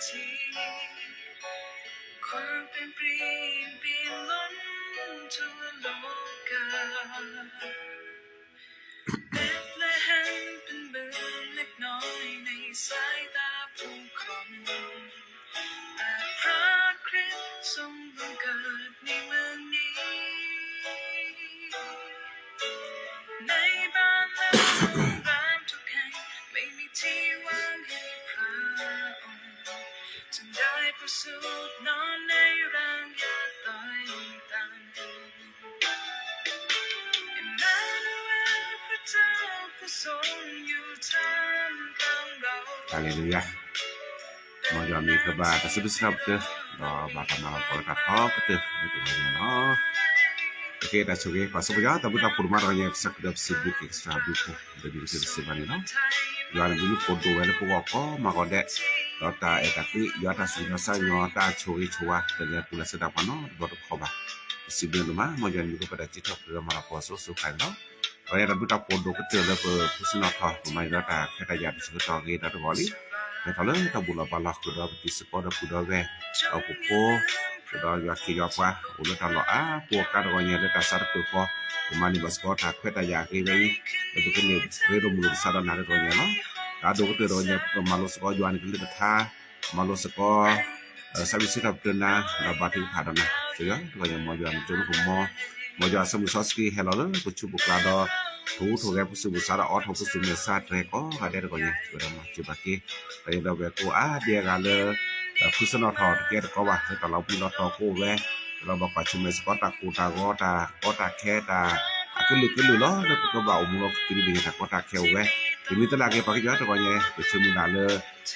ทีความเป็นปรีงเปลี่ยนล้นทั่วโลกาเบ็ดและแห่งเป็นเมืองเล็กน้อยในสายตาผู้คนแต่พระคริสต์ทรงบังเกิดในเมืองนี้ในบ้านและโรงแรมทุกแห่งไม่มีที่ว่างให้พระองค์จึงได้ประสูตินอนในร่างยากตายต่างอิมมานูเอลพระเจ้าผู้ทรงอยู่ท่ามกลางเราฮาเลลูยาMoja mi ke ba ta sebesar ke do ba ta ma ko ta tho ke itu no oke ta suge pas ya ta buta purma ro ya sak dap sibuk extra buku de bi se se bani no ya dulu foto wele po ko ma ko de do ta eta ki ya ta su na sa nyo ta choi chua de le pula se ta pa no do ko ba sibuk ma moja mi ko pada citok de ma ko so su kan no ya ta buta foto ke te le po pusna tho ma ya ta kata ya su to ge ta to li kalau kita bula balak kuda di sekolah kuda we aku ko kuda ya kiya pa ulo ta lo po ka ro nya de ta sar tu ko mani bas ko ta kweta ya ke we de ke ne we ro mu sa da na ro nya no ta do ko ro nya malo ko juan ke le ta malo ko service ta de na ba ti pha da na so ya ko nya mo juan tu ko mo ja samu soski hello lo ko chu bu ka do thu ge pu su sa da ot pu su me sa tre ko ha de ko nya so da ma chi ba ki ai da we ko dia ga le pu su no tho ke ko ba ta lo pi no to ko we lo ba pa chu me ko ta ku ta go ta ko ta ke ta ke lu lo de ko ba u mu lo ki bi ta ko ta ke we ni ta la ke pa ki ja to ko nya pu chu mu na le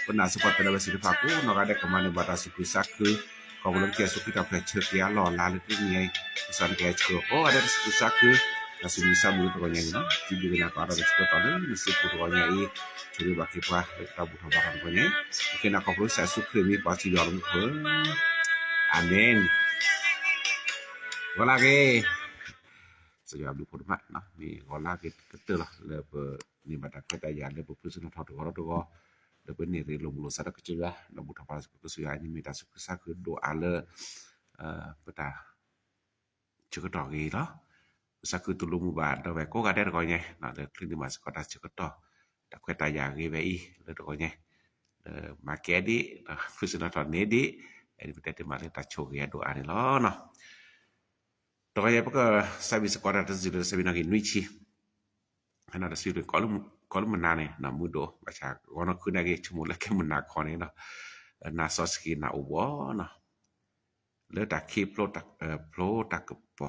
ko na su ko ta le si pa ko no ga de ka ma ne ba ta su ku sa ku ko lo ke su ki ta pe che ya lo la le ki ni ai san ke chu ko ada su sa ku Kasi bisa mulut kanya ni, jadi nak ada resiko tadi, mesti kanya ini jadi bagi apa kita butuh bahan kanya. Mungkin aku perlu saya suka ni pasti jalan ke. Amin. Lagi. Saya ambil format nah, ni lagi ketel lah, lepas ni badak kita yang lepas personal thought orang tu ko, lepas ni relung sada kecil lah, nak butuh apa kesulitan ini minta sukses ke doa le, peta cukup lagi lah. Saku tulung ba da we ko ga de ko nye na de klini mas ko ta chu to da kweta ya ge we I le ko nye ma ke di fusina to ne di e bitete ma le ta chu ge do ani lo no to ya ko service ko ta zile se bina ge nui chi ana da silu ko lu na ne na mu do ba cha wono ku na ge chu mu le ke mu na ko ne no na so ski na u wo no le ta ki plo ta ko po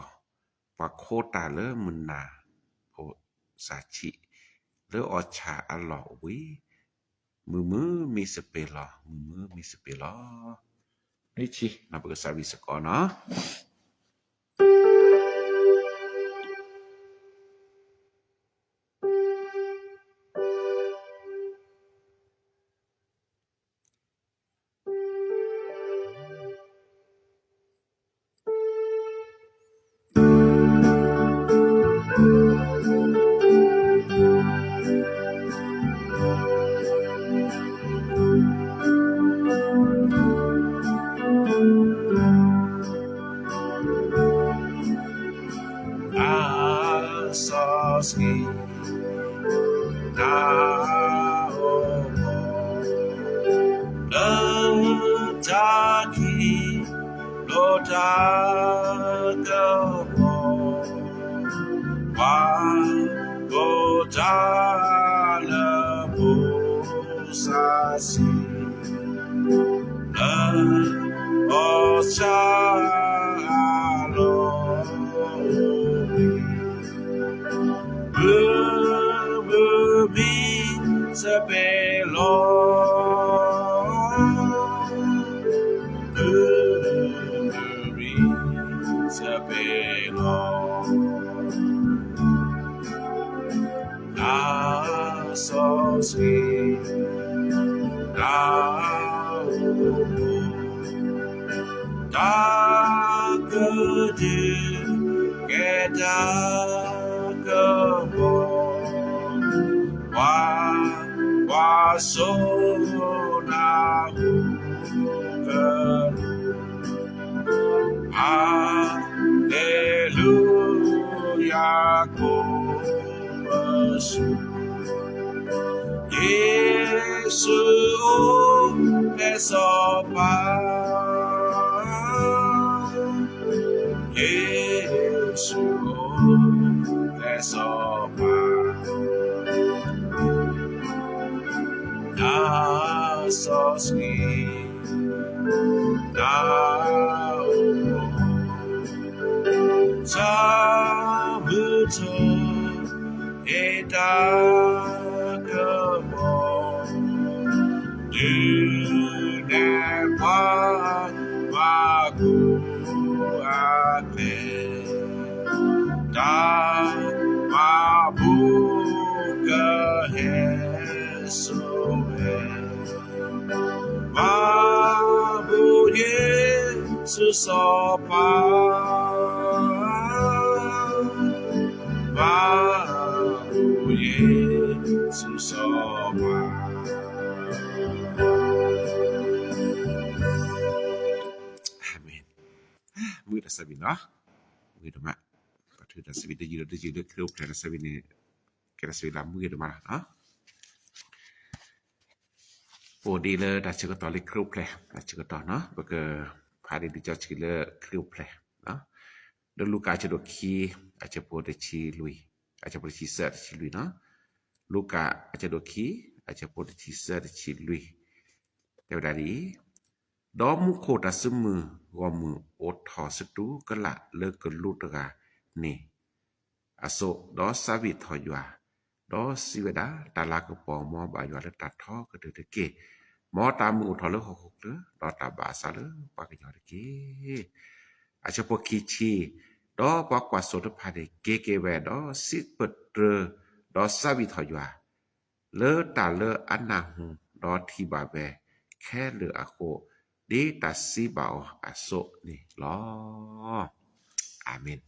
pa kota le mena po sachi le ocha Allah wi mumu mi sepela ni chi na ba service ko na Soski na o taki lota go wa go ta la bu sa si o cha Sabelo so sweet da good get wa so na sopa Yesu le sopa Na sosni Na Sabuto Eta Kamo Dunepa Waku Ate Da Mabuka Hesume Mabuye Susopa Mabuye Susopa Amen มือตัสบินเนาะมือดมาก็ถือตัสบินได้ยืนเครูแพลตัสบินนี่แกตัสบินลำมือดมาเนาะโปรดีเลยดัชกตอลิครูแพลดัชกตอเนาะเพราะqueพาดิจอชิเลครูแพลเนาะเดลูกาจะดคีอาจจะโปรดชีลุยอาจจะโปรดชีเซอร์ชีลุยเนาะลูกาอาจจะดคีอาจจะโปรดชีเซอร์ชีลุยแต่ว่าดีดอมุโคตาซึมือวอมือโอทอสตูกะละเลิกกะลุตกะนี่อโศดอสาวิทอยาดอสิเวดาตาลากะปอมอบายาเลตัดทอกะเดเกมอตามือทอเลหกเลดอตาบาซาเลปากะยอเดเกอาจจะปกิชีดอปากวาโสตพาเดเกเวดอสิเปตรดอสาวิทอยาเลตาเลอันนาหุดอทีบาเวแค่เลอะโคดีตัสสิบาอาโซนี่ลออาเมน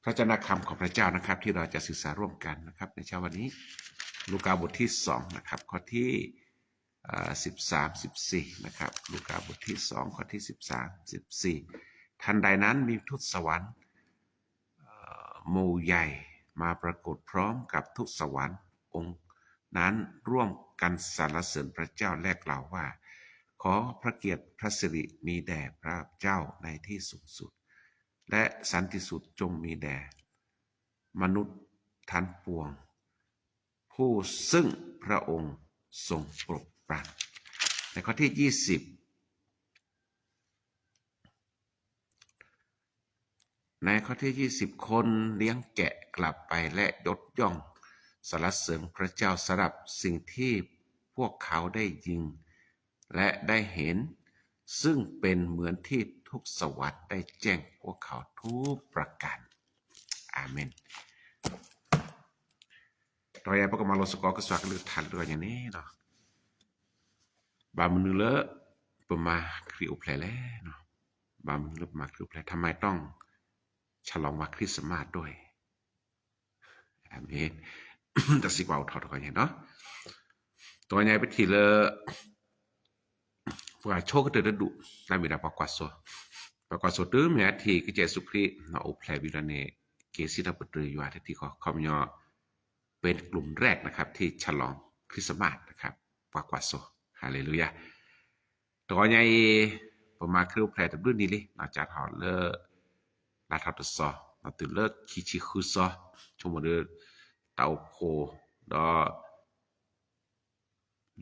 พระเจ้าคำของพระเจ้านะครับที่เราจะศึกษาร่วมกันนะครับในเช้าวันนี้ลูกาบทที่2นะครับข้อที่13 14นะครับลูกาบทที่2ข้อที่13 14ทันใดนั้นมีทูตสวรรค์หมู่ใหญ่มาปรากฏพร้อมกับทูตสวรรค์องค์นั้นร่วมกันสรรเสริญพระเจ้าและกล่าวว่าขอพระเกียรติพระสิริมีแด่พระเจ้าในที่สูงสุดและสันติสุขจงมีแด่มนุษย์ทั้งปวงผู้ซึ่งพระองค์ทรงโปรดปรานในข้อที่20ในข้อที่20คนเลี้ยงแกะกลับไปและยกย่องสรรเสริญพระเจ้าสำหรับสิ่งที่พวกเขาได้ยินและได้เห็นซึ่งเป็นเหมือนที่ทุกสวรรค์ได้แจ้งพวกเขาทุกประการอาเมนต่อไปพวกมาลสกอก็สวักลือทันด้วยอย่างนี้เนาะบามนึเลประมาคริโอแพลแล้วเนาะบามนึลมาคริโอแพลทำไมต้องฉลองวันคริสต์มาสด้วยอาเมนแต่สิกว่าถอดก่อนอย่างเนาะตัวใหญ่ไปทีละว่าโชคเตอดุนามิดาปากวาโซปากวาโซตื้อแม้ที่กิเจสุครินาโอแพลบิลเนเกซิตาปตรอยู่ที่ก็คอมยอเป็นกลุ่มแรกนะครับที่ฉลองคริสต์มาสนะครับปากวาโซฮาเลลูยาตัวใหญ่ประมาณคริวแพลตะบึ้นนี่ลินอกจากหอเลลาทัตซอนาตุเลิกคิชิคุซอชมเดเตาโพดอ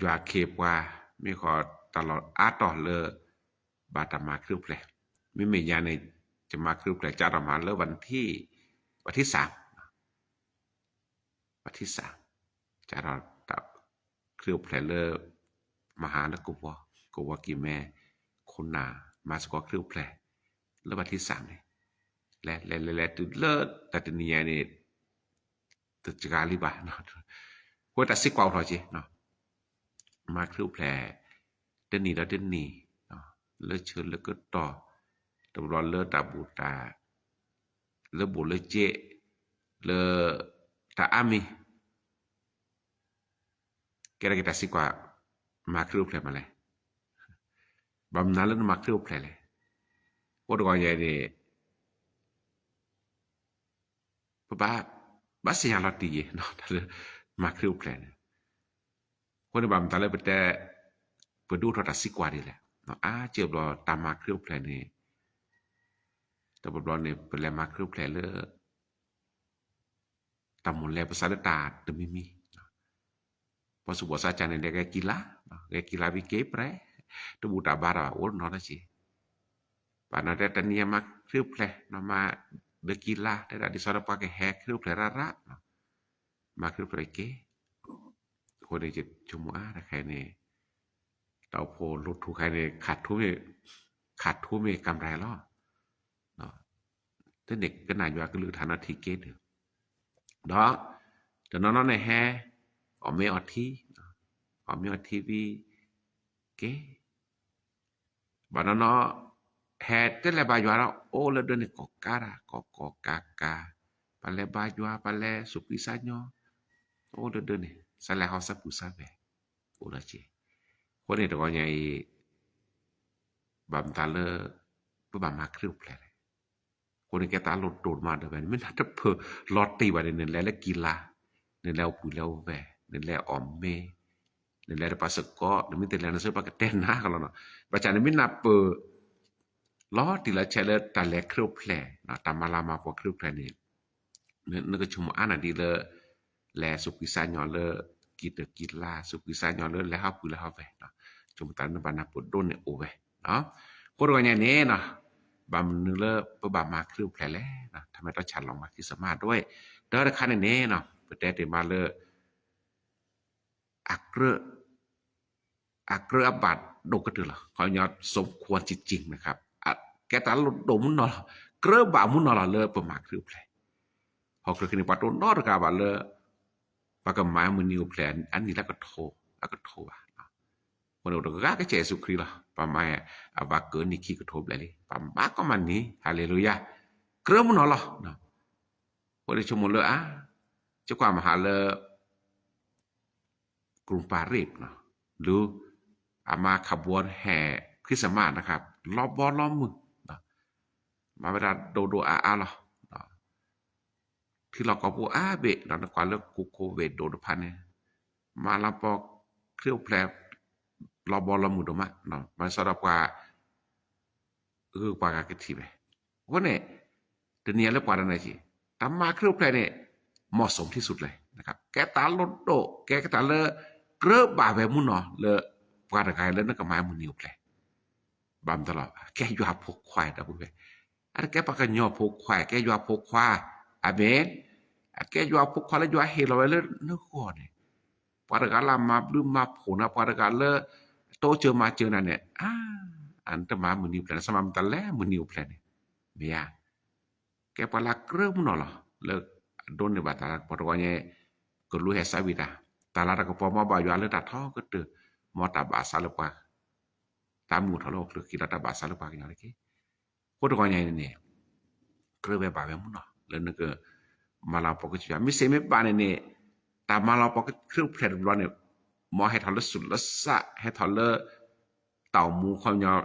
ยาเคปว่ามีขอตลอดอาต่อเลยบาตมาคริวแพลมีเมียในจะมาคริวแพลจะออกมาเลยวันที่3วันที่3จะเราตับคริวแพลเลมหาและกวกิแม่คนนามาสกอคริวแพลแล้ววันที่3นี่และตุเลิศแต่ตนี้นี่ตึกกาลิบาเนาะพวกตัดสิกว่าพอจิเนาะมาคริวแพลเดนนี่แล้วเดนนี่เนาะเลเชิญแล้วก็ต่อตบรอนเลตาบูตาเลบุเลเจเลตาอามิkita sikwa makro play มาเลยบำนั้นแล้วมักเที่ยวเพลเลยโคตรก่อนใหญ่ดิป้าสิยาลอตดีเนาะถ้ามักเที่ยวเพล คนบามตาเลยไปแต่ไปดูโทรทัศน์สิกว่าดีแหละเนาะเจ็บรอตามมาเครือแผลนี่แต่บ่รอนี่เป็นแลมาเครือแผลเลตามหมดแล้วภาษาตาตะมีพอสุบสาจารย์เนี่ยแกกีฬาวิเกปre tu buta bara ol no na ci pana de tania mak kriu ple nama de gila de di sora pakai hack kriu ple rara mak kriu ple ke ko de cuma ada kayak ni tau po lu tu kayak ni ขาดทุนมีกำไรล้อเนาะแต่เด็กก็น่าอยู่ก็ลือฐานะที่เกตดอกแต่น้องๆในแฮอเมอทีทีวีเกบานน้อแฮแต่ละบาอยู่แล้วโอ้แล้วเดินกอกาปะเลบาอยู่ปะเลสุปิซาญอโอ้เดินนี่ซะแล้วเฮาซะปุซาเวโอ้ละเจคนนี้ตก็ใหญ่บามตาเลบ่บามาครึบแลคนนี้แกตาลดโดดมาเด้อมันน่าจะเพอลอตตีว่านี่แลกีฬานี่แล้วปุแล้วแวนี่แลออมเมนี่แลปาสกอนี่มีแต่แลนะเซปากะเต้นนะกันเนาะบาจานี่มีนับเปลอติละเชลตาแลครึบแลนะตามาลามาพอครึบแลนี่นึกชมอานาดีเลแลสุปิซาญอเลกีฬาสุปิซาญอเลแล้วเฮาปุแล้วเฮาแวเนาะชมตานบานาปดโดนเนี่ยโอแวเนาะคนว่าอย่างนี้เนาะบำนึงเลบามาครึบแผลแล้วนะทำไมต้องฉันลองมาที่สมาด้วยเด้อคันนี้เนาะแต่ได้มาเลอักเรบัดดกกระตือล่ะขอยอดสมควรจริงๆนะครับแกตาลดดมเนาะเกระบามุนเนาะเลประมาครึบแผลพอคือคิดว่าตนอดกาบาเลปากหมายมือนิวแผลอันนี้แล้วก็โทอ่ะคนเราก็เจสุคริสต์ล่ะปะมาอาบาเกินนี่ขี้ก็โทบเลยปะมาก็มันนี่ฮาเลลูยาเกระมุนเนาะเนาะคนที่ชมเลยเจ้าความมหาเลกรุงปารีสเนาะหรือมาขบวนแห่คริสต์มาสนะครับรอบบอล้อมมือเนาะมาเวลาโดอาล่ะที่เราก็พูเบะเนาะกว่าเลิกโควิดโดพันเนี่ยมาลำปอกเครียวแผลรอบอลมือดมะเนาะมันสำหรับกว่ากว่ากะทิไปว่าเนี่ยเดี๋ยวนี้แล้วกว่านั้นสิตามมาเครียวแผลเนี่ยเหมาะสมที่สุดเลยนะครับแกตาลดโดแกตาเลเกระบาแบบมุนเนาะเลกว่าตะไคร้แล้วนั่นก็หมายมุนนิวแผลบำตลอดแกอยู่หาพกควายตะพุ่นไปอันแกปากกันย่อพกควายแกอยู่หาพกควายอาเมนแกอยู่หาพกควายแล้วอยู่หาเฮลเอาไว้เลยนึกก่อนเนี่ยปาตะกาลามาลืมมาผลนะปาตะกาเลโตเจอมาเจอนั่นเนี่ยอันตมามือนิวแผลสมามตะแลมือนิวแผลเนี่ยเมียแกปลาเกระมุนเนาะเลิกโดนในบาตาปรวเนี่ยก็รู้แห่สาวิตาตาลาก็พอมาบ่อยู่เลยตาท้อก็เตอมอตาบาสาลปาตามหมู่ทะโลกหรือกิรตาบาสาลปาอย่างไรกี่คนก็เนี่ยเนี่ยเกระแบบมุนเนาะแล้วนึกมาลาปอกจิมีเสมบานเนี่ยตามาลาปอกเครื่องแผลร้อนเนี่ยมอให้ทะลสุดละสะให้ทะเลเต่าหมูความยาว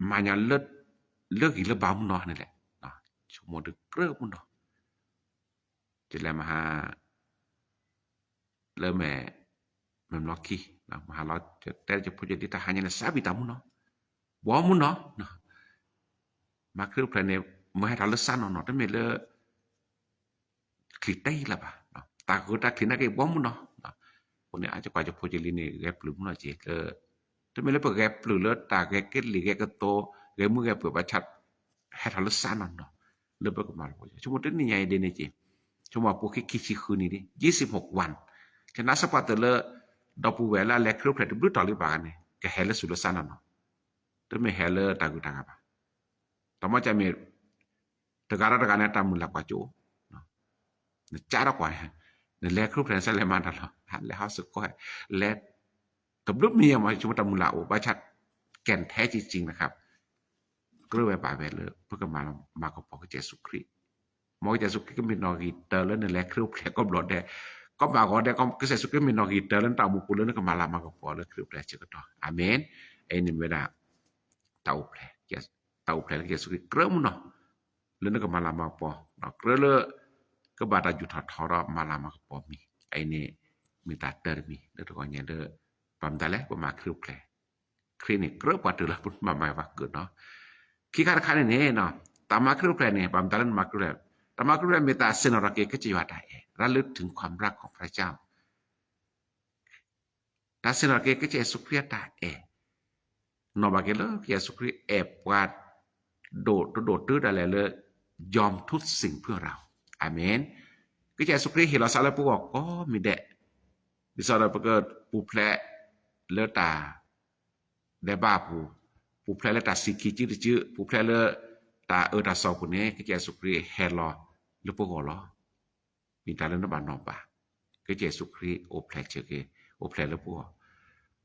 มาญาเลิกอีละบามุนเนาะนี่แหละเนาะชั่วโมงดึกเกระมุนเนาะจะแล้วมาหาเริ่มแม่มันล็อกกี้นะมหาเราแต่จะพูดจะหาอย่างนั้นสาบิตามุนเนาะบ่มุนเนาะมาคือแพลนเนี่ยมื้อให้ทาลซันเนาะแต่แม่เลคลิได้ล่ะบ่เนาะตาคือตาคลินะก็บ่มุนเนาะคนเนี่ยอาจจะกว่าจะพูดจะลีนี่แกปลืมเนาะจิแต่แม่เลเปิดแกปลือเลตาแกเก็ดลีแกก็โตแกมือแกเปิดประชัดให้ทาลซันเนาะเลยเปิดก็มาชั่วโมงนี้ใหญ่เดนี่จิชั่วโมงพวกคิคืนนี้ดิ26วันฉะนั้นสปาเตเลดอปูเวลาแลครูเพลตบลูตอลิบาเนี่ยแกเฮลสุลซานะเนาะแต่ไม่เฮลตากุตากะบะตอมาจะมีตะการะเนี่ยตามุลกว่าโจเนาะนะจารกว่าเนี่ยแลครูเพลซะเลมาตลอดหันแล้วเฮาสึกก็แลตบลูมีมาชุมตามุลาโอบ่ชัดแก่นแท้จริงๆนะครับก็เลยบาเวลเพื่อมากับพอเจสุคริสต์มอเจสุคริสต์ก็มีนอกิเตอร์แล้วเนี่ยแลครูเพลก็บลอดได้ก็มาก็ได้ก็เสสุคริสต์มีนอกิเตอร์แล้วตามุปุแล้วก็มาลามากับพอแล้วครูเพลจะก็ต่ออาเมนไอ้นี่เวลาเตาเพลแล้วเจสุคริสต์เกระมุนเนาะแล้วก็มาลามาพอเนาะเกระเลก็บาดอยู่ทอดๆมาลามากับพอมีไอ้นี่มีตาเตอร์มีแล้วก็เนี่ยเด้อป ปั๊มแต่แล้วประมาณครึ่งแผลคลินิกเริ่มกว่าตัวละปุ่นมาไม่ว่าเกิดเนาะขี้ขาดขาดเนี่ยเนาะตามมาครึ่งแผลเนี่ยปั๊มแต่แล้วมาครึ่งแผลตามมาครึ่งแผลเมตาเซนอรักเกก็จะว่าได้ระลึกถึงความรักของพระเจ้าถ้าเซนอรักเกก็จะสุขเรียดได้นอบาเกลก็จะสุขเรียแอบว่าโดดตื้ออะไรเลยยอมทุกสิ่งเพื่อเราอาเมนก็จะสุขเรียเห็นเราสารปุ๊บก็มีเดะดิสอร์เกิดปูแผลเลตาเดบ้าปูแผลเลตาสิกิจื้อปูแผลเลตาตาสอบคนนี้ก็จะสุขเรียเฮลอหรือปุ๊กหรอมีตาเล่นบ้านนอบาก็จะสุขเรียโอแผลเจอเกโอแผลหรือปุ๊ก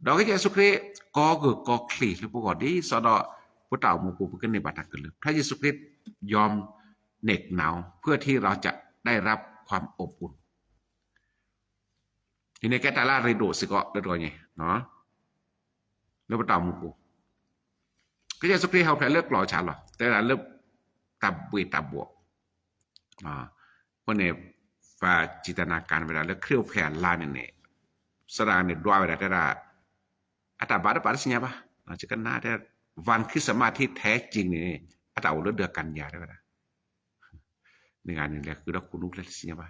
ดอกก็จะสุขเรียก็คลีหรือปุ๊กดีสอดพระเต่ามูปูกันในบาตักกันเลยพระเยซูคริสต์ยอมเหน็บหนาวเพื่อที่เราจะได้รับความอบอุ่นทีนี้แกตาลาเรโดสิก็เรียบร้อยไงเนาะแล้วพระเต่ามูปูก็จะสุขเรียเขาแผลเลิกหล่อฉาหรอแต่ละเลิกตับบวกเพราะเนี่ยฝ่าจินตนาการเวลาเลิกเครี่ยวแผ่ลาเนี่ยสระเนี่ยด้วยเวลาแต่ละอัตราบาทบาทสิญญาปะจะกันน่าแต่วันคริสต์มาสที่แท้จริงนี่อาจจะเอาเดือนกันยาได้ไหมล่ะในงานนี้แหละคือเราคุณนุ๊กเล่นสิเนี่ยป่ะ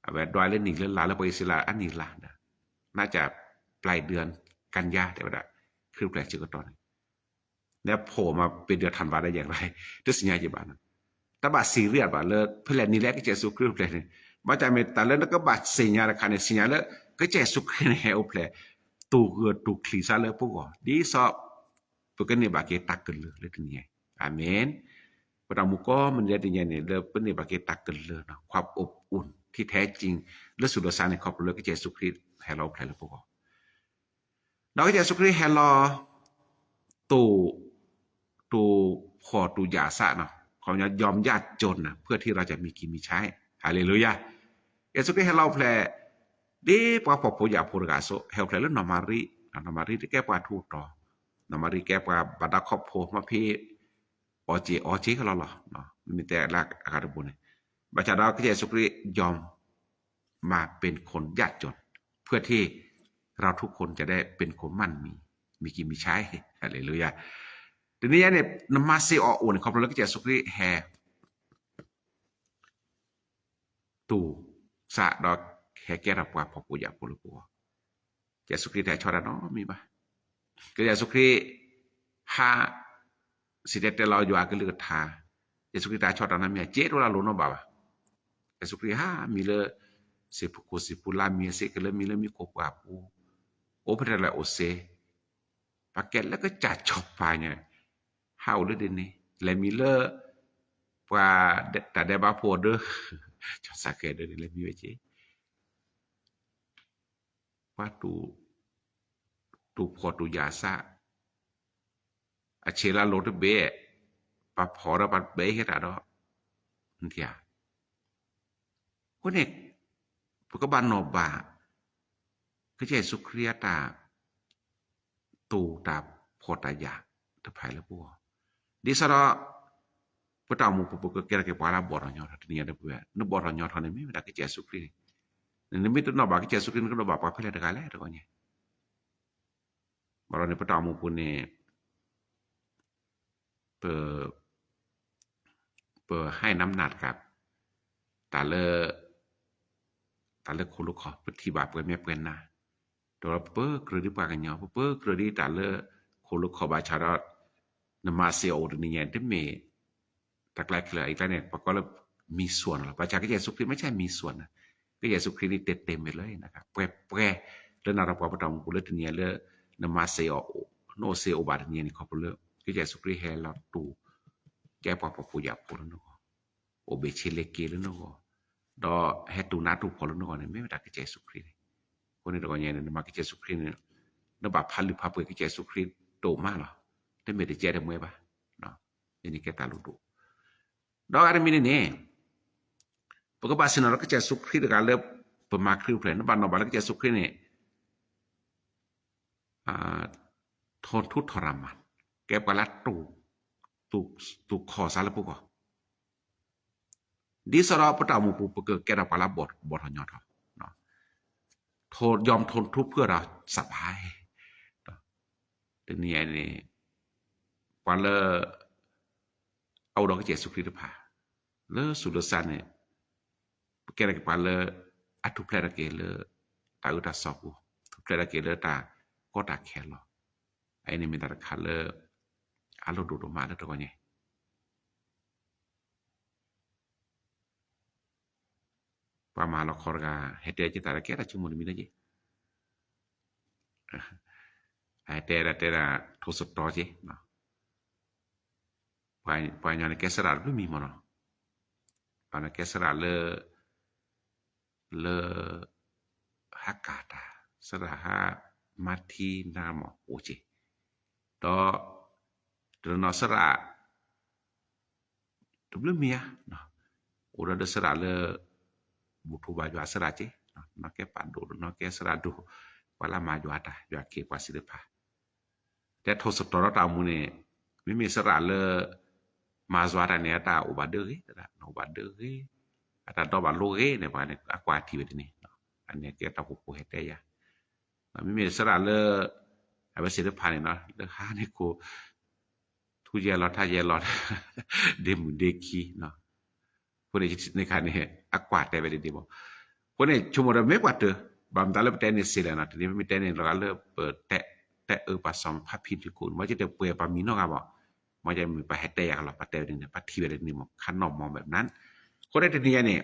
เอาแบบดอยเล่นหนึ่งเล่นลาแล้วไปศิลาอันนี้ลานะน่าจะปลายเดือนกันยาได้ไหมล่ะคือแปลกจิกตอนแล้วโผล่มาเป็นเดือนธันวาได้อย่างไรด้วยสัญญาจีบานะแต่บาซีเรียสบาเลยเพื่อนนี่แหละก็จะสุขคือแปลกมาจากเมตาแล้วก็บาสัญญาละคันเนี่ยสัญญาแล้วก็จะสุขในแหวแปลตูคลีซาเลยพวกก็ดีสอบBukan bagi takkan le dunia. Amin. พระมุก็มันจะเป็นอย่างนี้เลยเป็นในบางเกตักกันเลยนะความอบอุ่นที่แท้จริงและสุดสานในครอบครัวก็จะสุขรีให้เราแผ่ละพวกเราก็จะสุขรีให้เราตูพอตูยาสะเนาะเขาจะยอมยากจนนะเพื่อที่เราจะมีกินมีใช้ฮาเลลูยาเอสุขรีให้เราแผ่ดีพอพออยากพูดกันโซ่ให้แผ่แล้วนอมารีที่แก้ปัญหาทุกต่อนอมารีแก้ปัญหาบัดครอบครัวมาพี่อจีเขาหรอเนาะมีแต่ละอาการบุญบัจจุบันก็จะสุขรียอมมาเป็นคนยากจนเพื่อที่เราทุกคนจะได้เป็นคนมั่นมีกินมีใช้อะไรเลยอะทีนี้เนี่ยนมาเสียอ่อนครอบครัวก็จะสุขรีแห่ตู่สะดอกแห่แก่รับว่าพอปุยาปุลปัวจะสุขรีแต่ชอดเนาะมีปะก็จะสุขรีหาสิเดตเราอยู่อาก็เลือดทาจะสุขรีแต่ชอดนั้นมีเจ็ดวันละลุ้นบ่าวจะสุขรีหามีเลยสิบกุสิบุลามีเสกเลยมีเลยมีโคกว่าปูโอเพรละโอเซปากเกตแล้วก็จัดจบไปเนี่ยหาเลยเดนี่เลยมีเลยว่าแต่ได้บ้าพอเด้อจะสักเกตเด้อเลยมีไว้เจว่าตูพอตูยาซาอาเชลาโลดเบะปะพอระบัดเบะให้ตาดอกนั่นเถียคนเอกพวกบ้านนอบาก็จะสุขเรียตาตูตาพอตายาตะไพละปัวดิสระพระตามุปปุกเกลเกปาราบอรญอทันียดเปื่อนบอรญอทันนี้ไม่ได้ก็จะสุขรีนี่ไม่ต้องนอบาก็จะสุขรีก็นอบาปะเพลตะกาแล้วตัวนี้บอรญพระตามุปุเนี่ยเปิดให้น้ำหนักกับตาเลคนลูกขอปฏิบัติเพื่อไม่เป็นนะตัวเปิดกระดิ่งปากกันยอเปิดกระดิ่งตาเลคนลูกขอบาชาร์ดนมาเสียโอดนี่ยังได้เมย์ตะไคร้เลยอีกแล้วเนี่ยปรากฏว่ามีส่วนหรอประชาก็จะสุขีไม่ใช่มีส่วนนะก็จะสุขีนี่เต็มไปเลยนะครับแปรแล้วนาราปะปะตองกุลติเนี่ยเลยนมาเสียโอโนเสียโอบาทเนี่ยนี่เขาพูดเลยก็จะสุขีให้เราตูแกปะปะปุยาพูดแล้วเนาะโอเบเชเลเกแล้วเนาะดอเฮตุนาตุพอแล้วเนาะเนี่ยไม่ได้ก็จะสุขีคนนี้ตัวเนี่ยเนี่ยมาก็จะสุขีเนี่ยนบะพันหรือพับเปิดก็จะสุขีโตมากหรอแต่ไม่ได้เจอได้เมื่อปะเนาะนี่แกตาลุดูดอกอะไรมีเนี่ยปกติสิ่งนั้นก็จะสุขีด้วยการเลือกเปิดมาคริวเพลนบ้านนอกบ้านก็จะสุขีเนี่ยทนทุกข์ทรมานแกก็ละตูขอสารปุ๊กดิสระพระตามุปุกเกิดแกรับกละบทหอนยอดเนาะทนยอมทนทุกข์เพื่อเราสบาย นี่นี่ปาเลเอาดอกเจสุคริตพาเลสุดสันเนี่ยแกก็ปาเลอัตุเพลระเกเลตาอุตาสอบูทุเพลระเกเลตาก็ตาแคลไอ้นี่มีตาคัลเลอาโลดูดมาแล้วตัวเนี่ยปามาลคอร์กาเฮเตจิตาระเกตาชุมุนมีนะจิไอ้เตระโทสตอจิเนาะปายเนี่ยแกสระบ่มีมอเนาะปานแกสระเลฮักกาตาสระหามาทีนามโอจิตอตรนอสระตุบลเมียเนาะโอระดสระเลบุทุบาจวาสระจิเนาะนอแกปัดโดนอแกสระดูวลามาจวาตาจวาเกปาสิเดพาแต่โทสตอรตามุเนี่ยไม่มีสระเลมาจวาตาเนี่ยตาอุบาเดเรนะอุบาเดเรata doba loge ne ba ne akwa activity ni ane ke ta ko hete ya mi me sara le aba se de phane na le ha ne ko thu je lo tha je lo de mu de ki no ko ne ne ka ne akwa te be de bo ko ne chumo de me kwa te bam ta le te ne se le na te mi te ne lo ga le pe te pa som pha phi ti ko ma je te pwe pa mi no ga ba ma je mi pa hete ya lo pa te ne pa thi be de ni mo khan no mo แบบนั้นคนในที่นี้เนี่ย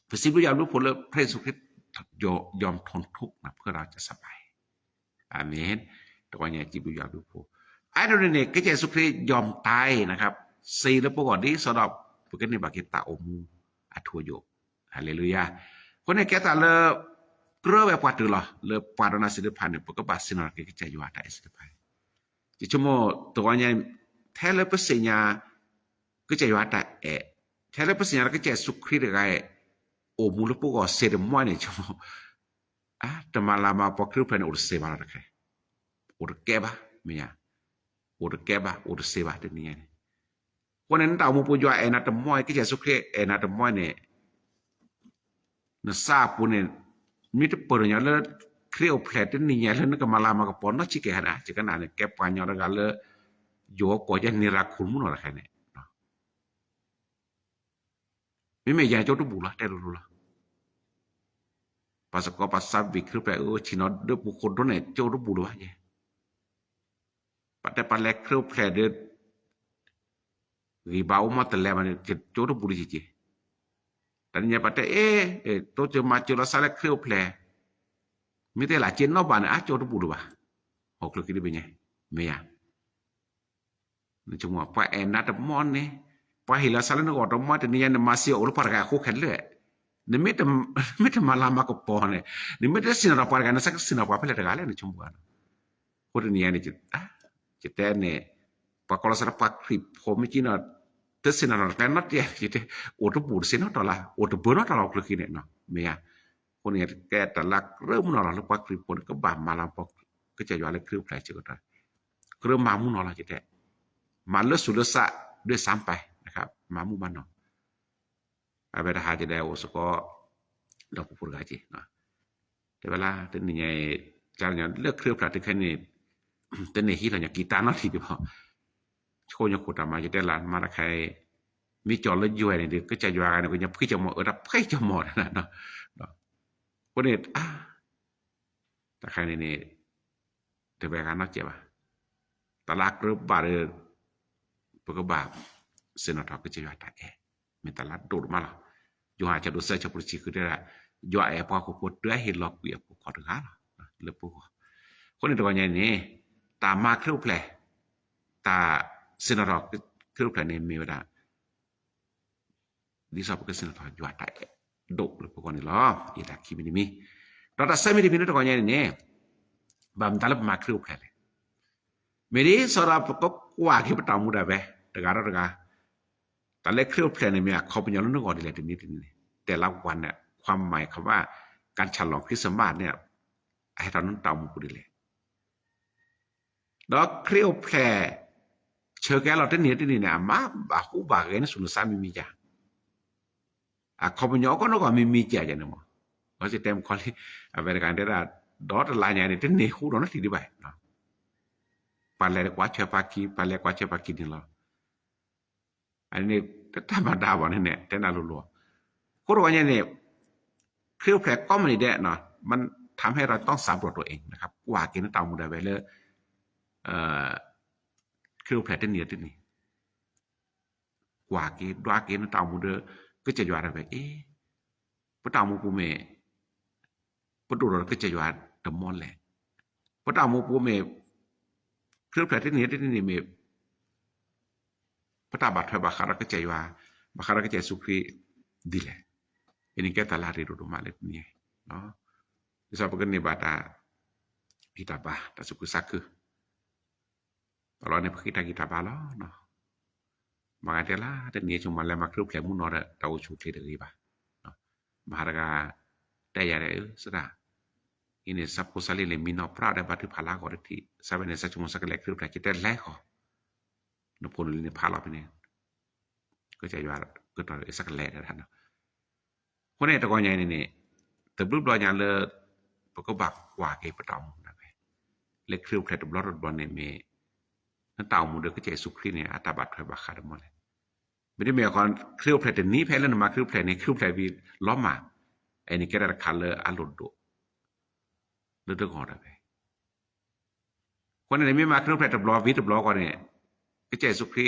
พระสิบุญยามรู้ผลแล้วพระเยซูคริสต์ยอมทนทุกข์นะเพื่อเราจะสบายอาเมนตัวเนี่ยจิบุญยามรู้ผลไอ้ตรงนี้เนี่ยก็เยซูคริสต์ยอมตายนะครับ4แล้วประกอบนี้สำหรับพวกนี้บากิตาอมูอัทวโยฮาเลลูยาคนในแก่ตาเลกระแบบปัดเหรอเลปาดนาสิเดพันเนี่ยปกบาสินอร์ก็จะอยู่อาศัยสิเดพันจิชั่วโมงตัวเนี่ยแท้แล้วเปอร์เซ็นต์ก็จะอยู่อาศัยTele passenyara ke Yesu Christ ga o mulu po go se de mo ne chomo ta malama po Christ pen o se ba ra ke o ke ba miya o ke ba o se ba de ni ne ko ne ta mo po jwa e na ta mo ke Yesu Christ e na ta mo ne na sa po ne mi te po nya le Christ o plet ni nya le na ka malama ka po no chi ke na chi ka na ne ke pa nya ga le yo ko ja ni ra khul mu no ra ke ne me ya jo tu bula te lu la pas ko pas sab bi kru pe o chino de bu ko do ne jo tu bula ye pa te pa le kru ple de ri ba o ma te le ma ne jo tu bula ji tan ya pa te to je ma jo la sa le kru ple mi te la chen no ba ne a jo tu bula ba ho kru ki de be ne me ya ni chu mo pa en na ta mon ne pa hila sala no oto ma te ni ya masio o par ga ko khle ne meta malama ko pone ne meta sina ra par ga na sak sina pa pele ga le ne chumbu ana ko ni ya ne te ne pa ko sara pa krip ho mi china te sina na ka na te te o to pur sina to la o to bono ta la ko ki ne no me ya ko ni ke ta la rum no la pa krip ko ko ba malam pa ko che yo le krip pla che ko ta ko ma mu no la che te ma le su le sa ด้วยซ้ำไปนะครับมามุมันเนาะอาเวลาหาจะได้โอสก็ดอกปุรกาจิเนาะแต่เวลาเป็นยังไงจานอย่างเลือกเครื่องประดับแค่นี้แต่ในที่เราอยากกีตาร์เนาะที่พอโชว์ยังขุดมาจะได้ล้านมาละใครมีจอแล้วย่อยนี่ก็จะย่อยกันก็ยังพี่จะหมดรับพี่จะหมดนะเนาะคนนี้แต่ใครนี่แต่แบบนั้นเนาะเจ็บอ่ะตลาดหรือบาร์ปกบาเสนอทอก็จะอยู่ตามีตลาดโดดมาล่ะอยู่หาจะดูเสื้อจะปริชิคือได้ละอยู่ไอ้พอก็ปวดเดือเห็นหลอกเปียกขอถึงหาล่ะเลือกปุ๊คนนี้ตัวใหญ่นี่ตามาเครื่องแผลตาเสนอทอเครื่องแผลนี่มีเวลาดิสอบก็เสนอทออยู่ตาโดดเลยพวกนี้ล้ออีตาคิมินิมิเราตัดเส้นไม่ได้มีตัวใหญ่นี่บางตาลมาเครื่องแผลเลยไม่ได้สำหรับก็กว่าที่ประตามุดาเว้ตะการตะกาแต่เล็กเครื่องแพลนเนี่ยเขาเป็นอย่างนั้นก่อนดีเลยทีนี้แต่ละวันเนี่ยความหมายคำว่าการฉลองคริสต์มาสเนี่ยให้ตอนนั้นตามุกุดีเลยแล้วเครื่องแพลเชื่อแกเราที่นี่เนี่ยมาบาคูบาเกนสุนทรมีจ้ะเขาเป็นอย่างก็นึกว่ามีจ้ะอย่างนั้นมั้งเขาจะเต็มคนที่อเมริกันได้ละดอทลายเนี่ยที่นี่คู่เราหน้าที่ดีไปเนาะ palai kwache paki ni lo ani tamada wa ne te na lo ko ro nya neเครื่องแผลก็มันนี่แดะเนาะมันทำให้เราต้องสำรวจตัวเองนะครับกว่ากินเตามูได้ไว้เลยเครื่องแผลที่นี่กว่ากินเตามูเด้อก็จะอยู่อะไรไปปะเตามูปูเมปะดูเราก็จะอยู่ตะมอนแหละปะเตามูปูเมเครื่องแผลที่นี่เมปะตาบาดแผลบาคาระก็จะอยู่บาคาระก็จะสุขีดีแหละini kita lari dulu malet ni no bisa begini bata kita bah tak suku saku kalau ni kita bah lo no makanya dan ni cuma lemak rup lemu no ada tahu cuci dari bah no maharaga daya sudah ini sapu sali le mino pra ada batu phala ko ti sabene sa cuma sakale rup la kita leh ko no pun ni phala ni ko ja yar ko to sakale da noคนนี้ตะกอนใหญ่นี่ตะบลุบลอยาเลปก็บักกว่าเกปะตอมนะเว้เล็กคริวแคลตบลอดบอนนี่เมนั่นเต่ามูเดก็เจสุครีเนี่ยอัตบัตรบักคาดหมดเลยไม่ได้เมก่อนคริวแคลตนี้แพ้แล้วมาคริวแคลนี่คริวแคลวีล้อมมาไอ้นี่แกได้คัลเลอร์อลุดโดเลือดก่อนนะเว้คนนี้ไม่มาคริวแคลตบลอวิตบลอก่อนเนี่ยก็เจสุครี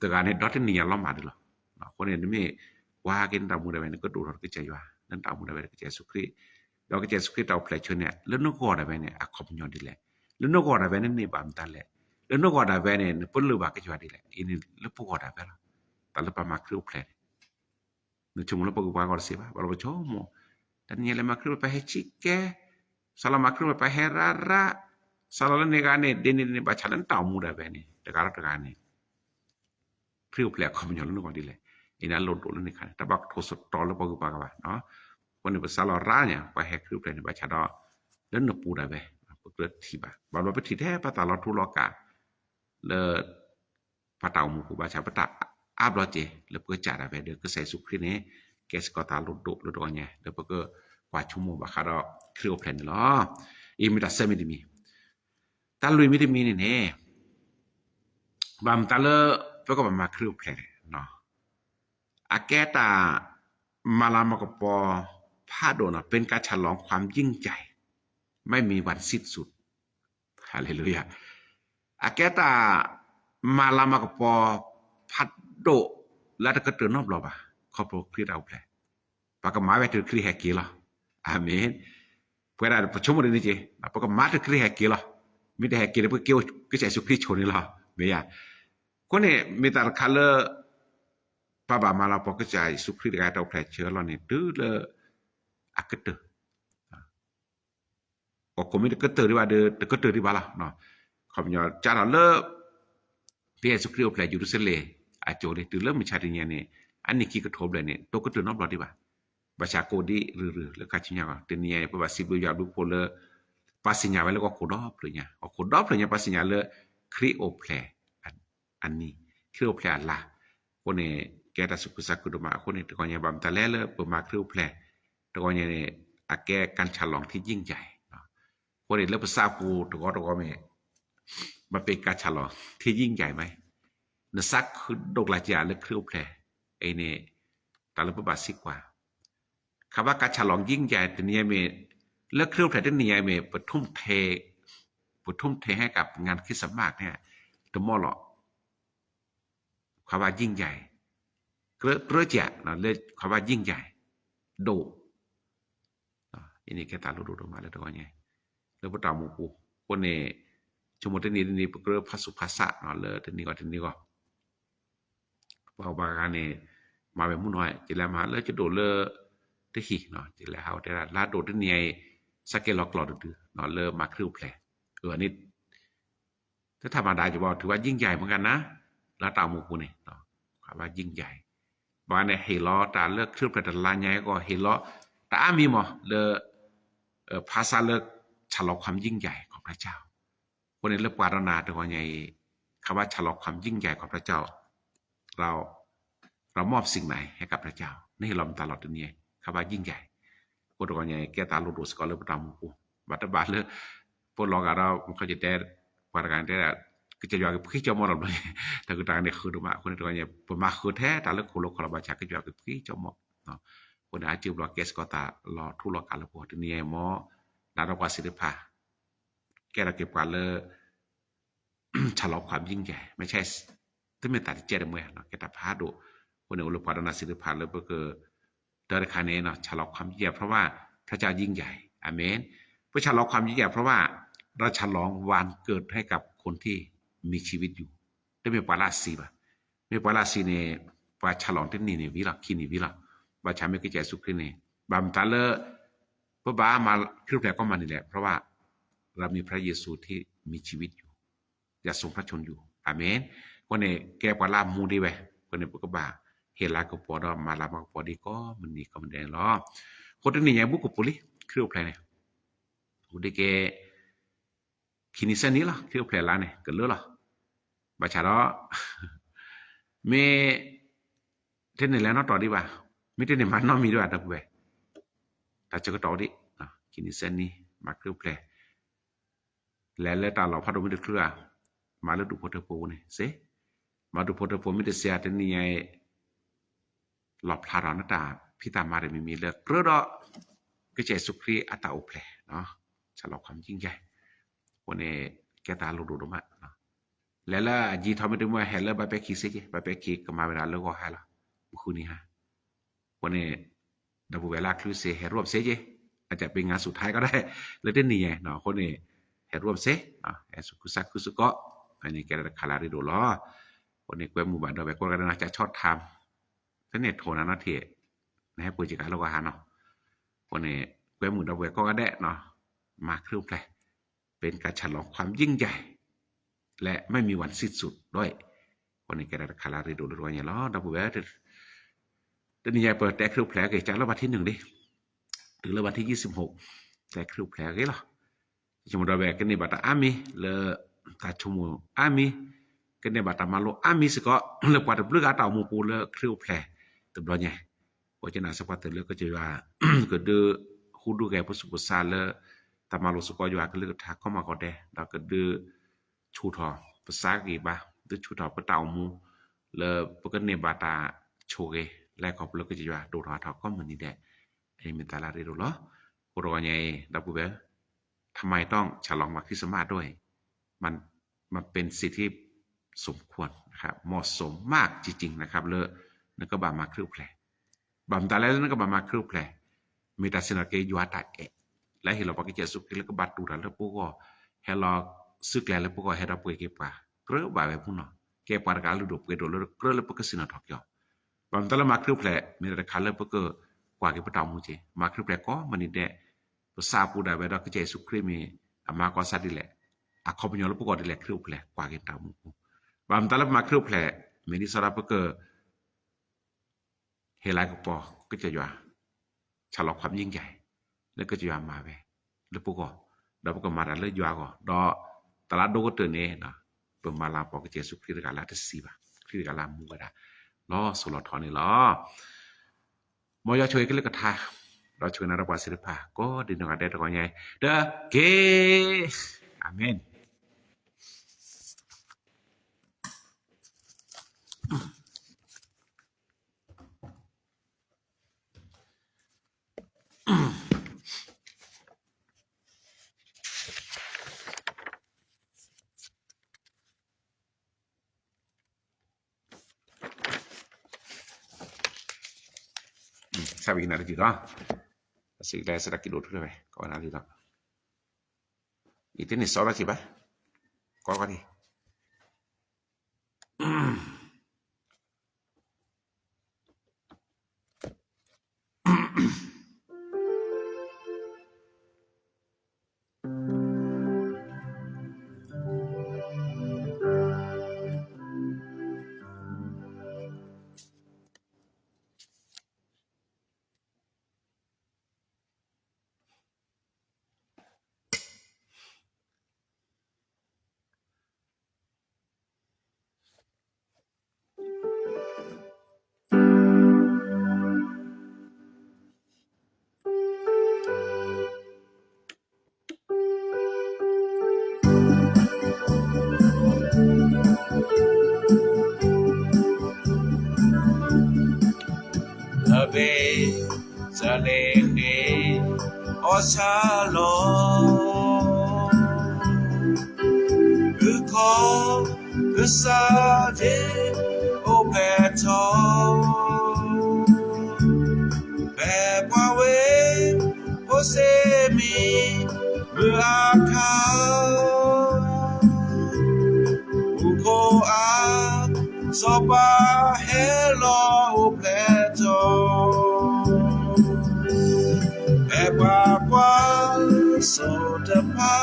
ตะการเนี่ยดอทนี่ล้อมมาดิล่ะคนนี้ไม่ว่ากินตามูได้ไว้ก็ดูรถก็ใจว่านั่นตามูได้ไว้ก็ใจสุครีเราก็ใจสุครีเตาแผลชนเนี่ยแล้วนกอได้ไว้เนี่ยอะคอมยอนดีแหละแล้วนกอได้ไว้นั่นนี่บามตันแหละแล้วนกอได้ไว้เนี่ยปุ่นลือบาก็จะว่าดีแหละอีนี่แล้วปกอได้ไว้ล่ะตาละปามาคริวแผลนึกชมแล้วปกว่าก็สิว่าบ่บ่ชมแต่นี่ละมาคริวไปให้ชิแกสลามาคริวไปให้ราสลาเนี่ยกาเนี่ยเดนี่บาชันตามูได้ไว้เนี่ยตะการเนี่ยคริวแผลคอมยอนนกอดีแหละina lot dulu ni kan tabak thosot tol pa pa ka no poni basala ranya pa he kru plan ba chada den no pu da be pa thi ba ba pa thi the pa ta lo thu lo ka le pa taw mu ku ba cha pa ta ab lo je le pa cha da be de ke sai su kri ne ke ska ta lot do nya de pa ke kwa chu mu ba kha do kru plan lo i mi ta se mi di mi ta lui mi di mi ni ne bam ta le pa ko ba ma kru plan noอาแกตามาลามกปอพาโดนะเป็นการฉลองความยิ่งใหญ่ไม่มีวันสิ้นสุดฮาเลลูยาอาแกตามาลามกปอพัดโดแล้วก็เตือนนอบรอบขอบพระคริสต์เอาแผลปากมาไว้ถึงคริสต์แฮกกี้ล่ะอาเมนเพื่อได้ประชุมวันนี้จีปากมาถึงคริสต์แฮกกี้ล่ะมีแต่แฮกกี้แล้วเพื่อเกี่ยวก็ใช้สุคริสต์ชนนี่ล่ะเมียคนนี้มีแต่คัลเลอร์pa ba mala po ke chai sukri ga tau phai chhe lo ni tu le aket ko komi de ket ri ba de ket ri ba la no khom nyo cha la le pe sukri o phai ju se le a cho le tu le mi cha ri nya ni an ni ki ka thob le ni to ket no lo di ba ba cha ko di ru le ka chi nya ba te ni pa ba si bu ya du po le pa si nya ba le ko ko do plu nya ko do plu nya pa si nya le kri o phai an ni kri o phai la ko neแกตาสุกุสักกุดมาคนนี้ตะกอนเนี่ยบำตะแลเลยปมาคริวแผลตะกอนเนี่ยอาแกการฉลองที่ยิ่งใหญ่คนนี้เลิกภาษาปูตะกอนแม่มันเป็นการฉลองที่ยิ่งใหญ่ไหมนสักคือดกลาจาเลิกคริวแผลไอ้เนี่ยตาลปบาสิกว่าคำว่าการฉลองยิ่งใหญ่แต่เนี่ยเมเลิกคริวแผลที่เนี่ยเมปทุ่มเทให้กับงานคริสต์มาสเนี่ยตะมอหรอคำว่ายิ่งใหญ่เกลือจะนะเลยคำว่ายิ่งใหญ่โดอันนี้แค่ตาลุดๆมาแล้วตัวไงแล้วพระตามูปูคนนี้ชมทีนี้เกลือภาษุภาษะเนาะเลยทีนี้ก็บางการเนี่ยมาแบบมุ่นน้อยจิแล้วมาเลยจะโดดเลยที่ขี้เนาะจิแล้วเขาแต่ละโดดที่นี่สักเกลอกหลอดดื้อเนาะเลยมาคริวแผลอันนี้ถ้าธรรมดาจะบอกถือว่ายิ่งใหญ่เหมือนกันนะแล้วตามูปูเนี่ยเนาะคำว่ายิ่งใหญ่บางเนี่ยเฮลอตาเลิกคริวแผลลาใหญ่ก็เฮลอตามีมั้งเลยภาษาเลิกฉลองความยิ่งใหญ่ของพระเจ้าคนนี้เลิกปรารถนาตัวใหญ่คำว่าฉลองความยิ่งใหญ่ของพระเจ้าเรามอบสิ่งไหนให้กับพระเจ้านี่เราตลอดตัวนี้คำว่ายิ่งใหญ่คนตัวใหญ่แกตาลุดสกอเลอร์ประจำกูบัตรบาทเลยพวกเราเราเขาจะได้ไป าการได้ก็จะอยู่กับพี่เจ้าหมอเราเลยแต่ก็ต่างเนี่ยคือดูมาคนตัวเนี่ยประมาคือแท้แต่ละคนคนละบาชาก็อยู่กับพี่เจ้าหมอเนาะคนอาจีบรอเกสก็ตารอทุรการละพอที่นี่หมอนาดกว่าศิลปะแกระเก็บกว่าเลยฉลองความยิ่งใหญ่ไม่ใช่ที่ไม่ตัดเจริญเมื่อเนาะแกตาพาดูคนในอุลปาดนาศิลปะเลยก็คือเดรคาเนเนาะฉลองความยิ่งใหญ่เพราะว่าพระเจ้ายิ่งใหญ่อาเมนเพื่อฉลองความยิ่งใหญ่เพราะว่าเราฉลองวันเกิดให้กับคนที่มีชีวิตอยู่ได้มีปาราสีป่ะมีปาราสีเนี่ยว่าฉลองที่นี่เนี่ยวิล่ะคินี่วิล่ะว่าฉันไม่เคยเจอสุขนี่บำตาเลพระบามาคริสต์ก็มานี่แหละเพราะว่าเรามีพระเยซูที่มีชีวิตอยู่อย่าทรงพระชนอยู่อาเมนคนนี้แกปารามูดีเว้คนนี้ก็บ่าเฮลาก็พอดมาลามาพอดีก็มันนี่ก็มันแดงล้อคนนี้ยังบุกปุลิคริสต์เนี่ยอุดเกKini seni lah kira plela ni gelo lah baca ro me tene la no to di ba me tene ma no mi do ada be ta che ko to di kini seni ma kira ple le ta lo pha do mi de kra ma le du po te po ni se ma du po te po mi de sia te ni ai lo pha ra na ta phi ta ma de mi le kro do ke che su kri ata o ple no ฉลองความยิ่งใหญ่วันนี้แกตาลุดูมาแล้วล่ะจีทอมไม่ได้มาเฮลบาเปคิซิบาเปคิก็มาเวลาแล้วก็หาละบุนี่ฮะวันนี้ดับเวลาครูเซเฮรวมเซเจอาจจะเป็นงานสุดท้ายก็ได้เลยได้นี่ไงเนาะคนนี้เฮรวมเซเอสุกุซักคุสุก็อันนี้แกคาลาริโดล้อวันนี้แกหมู่บ้านดอกก็น่าจะชอบทำก็เนี่ยโทนะเทนะให้ปุจิกาแล้วก็หาเนาะวันนี้แกหมู่ดอกก็ได้เนาะมาครูแปลเป็นการฉลองความยิ่งใหญ่และไม่มีวันสิ้นสุดด้วยวันนี้แกได้คาลาริโดด้วยเนี่ยล้อดับเบิลเดี๋ยวนี้เปิดแต่ครูแผลเกิดจากวันที่1ดิถึงวันที่26แต่ครูแผลกี่ล่ะจมูกดาวกันนี่บัตรอามีเลตาชมูอามีกันนี่บัตรมาโลอามีสิก็เลกว่าตะบลึกอาตาหมู่ปูเลครูแผลตะบลอเนี่ยว่าจะน่าสักว่าแต่เลก็จะว่าก็ดื้อฮูดูแกผู้สุภาษาเลตามาโลสุก็อยู่ก็เลยทักเข้ามาก็ได้แล้วก็ดื้อชูทอภาษากี่บ่าดื้อชูทอปะตาหมู่เลปกเนี่ยบัตรโชเกและก็เลยก็จะว่าดูทอทอก็เหมือนนี่แหละไอ้เมตาลาเรโดล้อโปรไงดับเบิลทำไมต้องฉลองวันคริสต์มาสด้วยมันเป็นสิ่งที่สมควรนะครับเหมาะสมมากจริงๆนะครับเลยนั่นก็บามาคริวแผลบำตาแล้วนั่นก็บามาคริวแผลมีแต่สินะเกยัวตาเอและเฮลปะกิเจสุกแล้วก็บัดตูแล้วพวกก็เฮลซึกแล้วพวกก็เฮดป่วยเก็บป่าเกระบาแบบพุ่นเนาะเก็บป่ากาลดูเกดแล้วเกระแล้วพวกก็สินะทอกยอบำตาแล้วมาคริวแผลมีแต่คันแล้วพวกก็กว่าเก็บปะตามูเจมาคริวแผลก็มันนี่แดภาษาปูดาเวดากเจสุคริมีอามาก็ซาดิแหละอะคอมญอลปกอดิแหละคริวแผลกว่าเกตามูบามตาลมาคริวแผลเมนิสราปกเฮลายก็ปอก็จะอยู่ฉลองความยิ่งใหญ่แล้วก็จะอยู่มาเวแล้วปกดาปกมาดาเลยอยู่ก็ดอตลาดโดก็เตเนนะเปิ่นมาลาปอกเจสุคริกาลาตสีบะคริกาลามูก็ได้ล้อสุลทอนี่ล้อมอยช่วยกันเลยก็ทาเราช่วยนารบาศิลปะก็ดีหน่อยได้ตรงนี้เด้อเกอาเมนsabi na dito kasi dahil sa dakilo tuloy ko na dito ito ni sora si ba ko ka ni Naleke Osalo Uko Kusade Opeto Bepawe Posemi Muaka Uko A Sopa Hello Opeto Bepawa Sotapa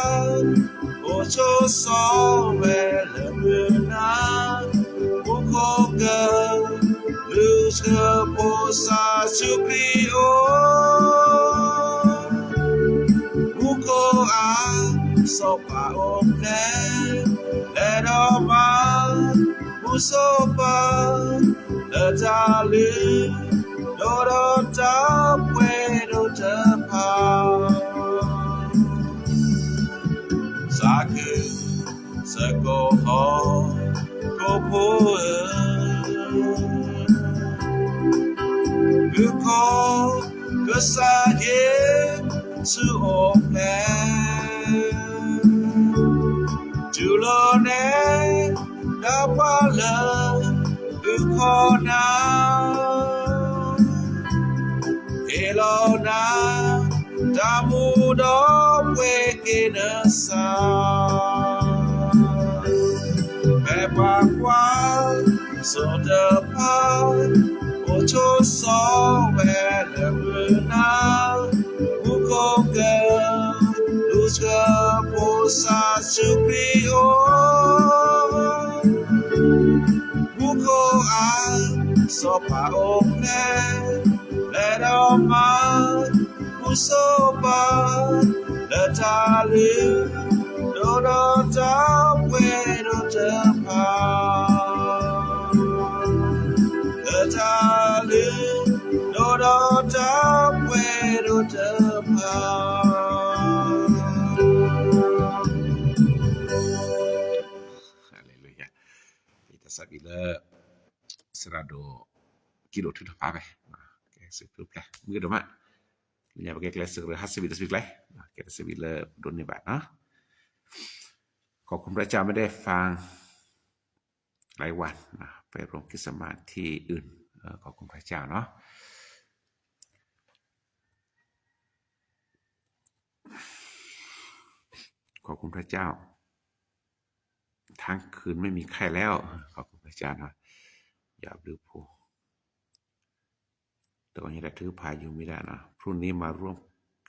Ocho Sovelena Uko Ga Luska Posa Suprio Uko A Sopa Ople Ledoma Usopa Ledali Dodo Tapwe Dodo Pa Saku Sako Ho Kopo Uko Kusaye Su Ople Julone Dapala Uko Na Elona Damudo Wekinasa Pepakwa Sodapa Ocho Sovelena Ukoga Luska Posa Suprio Uko A Sopa Ople Ledoma Usopa Letali Dodo Tapwe Dodo Pa Letali Dodo Tapwe Dodo Pa Haleluya Kita sabila serado kilo tu dah apa Sekuplah. Mungkin dah mak. Punya pakai kelas segera hasil kita sebut lah. Kita sebut lah dunia bat. ขอบคุณพระเจ้าไม่ได้ฟังหลายวันนะไปรวมกิจสมาธิอื่นขอบคุณพระเจ้าเนาะขอบคุณพระเจ้าทั้งคืนไม่มีใครแล้วขอบคุณพระเจ้านะอย่าลืมผู้แต่วันนี้ได้ถือพายุไม่ได้นะพรุ่งนี้มาร่วม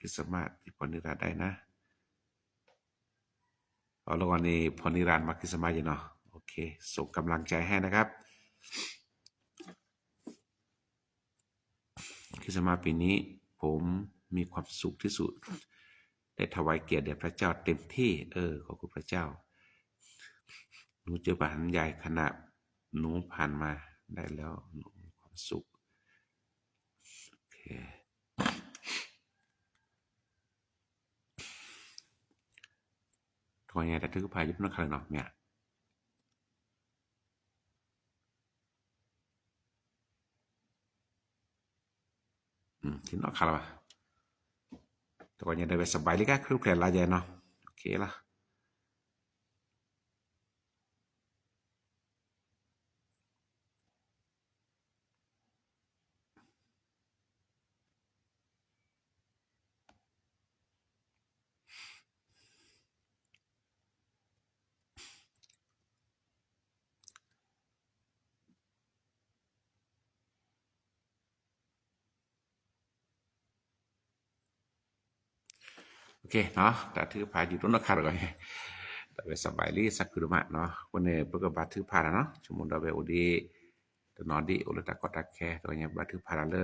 กิจสมาธิพรนิรันดร์ได้นะแล้ววันนี้พรนิรันดร์มากิจสมาธิเนาะโอเคส่งกำลังใจให้นะครับกิจสมาธิปีนี้ผมมีความสุขที่สุดได้ถวายเกียรติแด่พระเจ้าเต็มที่ขอบคุณพระเจ้าหนูเจอปัญหาใหญ่ขนาดหนูผ่านมาได้แล้วหนูมีความสุขโอเคทว่าไงแต่ถือพายุนักเนาะเนี่ยที่นอกคาราแต่ว่ายังได้ไปสบายเลยก็คือแค่ลาใจเนาะโอเคล่ะโอเคเนาะแต่ถือพาอยู่ต้นคาราก็แต่ไปสบายลีสักคือมะเนาะวันนี้เพิ่นก็บาถือพาแล้วเนาะชั่วโมงดาเวโอดีตนอดีโอลตะกอตะแคตัวเนี้ยบาถือพาเล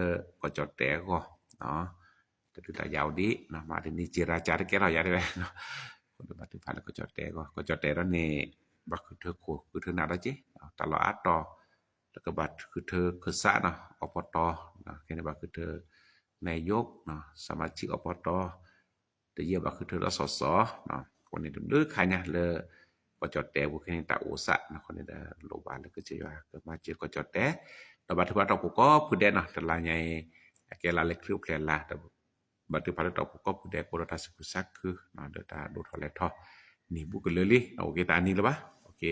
ก็จอดแต่ก็เนาะแต่ถือตายาวดีนะมาถึงนี่เจราจาแกเราอย่าได้เนาะคนบาถือพาแล้วก็จอดแต่ก็จอดแต่แล้วนี่บักคือเธอโคคือเธอนาได้จิตลอดอัดต่อแล้วก็บัดคือเธอคือซะเนาะอบตนะแค่นี้บักคือเธอนายกเนาะสมาชิกอบตแต่เยี่ยบักคือเธอสสเนาะคนนี้ดึกใครเนี่ยเลยก็จอดแต่บุคคลตาโอสะนะคนนี้ได้โลบาลแล้วก็จะว่าก็มาเจอก็จอดแต่แล้วบัดถือว่าเราก็ผู้ใดเนาะแต่ละใหญ่ แกลาเล็กคือแพลนละแต่บัดที่พาตอก็ผู้ใดก็รัฐสกุสักคือเดตาดูทอเลทอนี่บุกเลยลิโอเคตานี่ละบ่โอเค